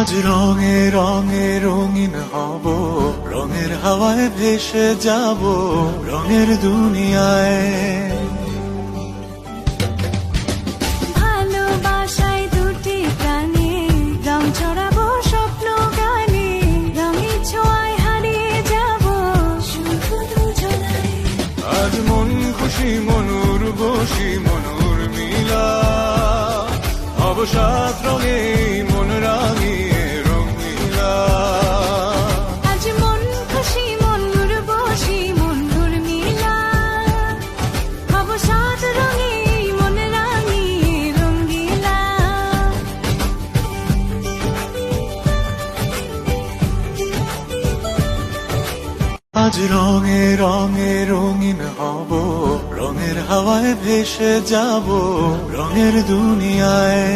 আজ রঙে রঙে রঙিন হব, রঙের হাওয়ায় ভেসে যাব রঙের দুনিয়ায়। ভালোবাসায় দুটি প্রাণে রং ছড়াবো স্বপ্ন গানে, রঙের ছোঁয়ায় হারিয়ে যাব শুধু দুজনায়। আজ মন খুশি মনুর বসি মনুর মিলা, অবসাদ রঙে মন রাঙিয়ে রঙিলা। আজ মন খুশি মনুর বসি মনুর মিলা, অবসাদ রঙে মন রাঙিয়ে রঙিলা। আজ রঙে রঙে রঙিন হব, রঙের হাওয়ায় ভেসে যাব রঙের দুনিয়ায়।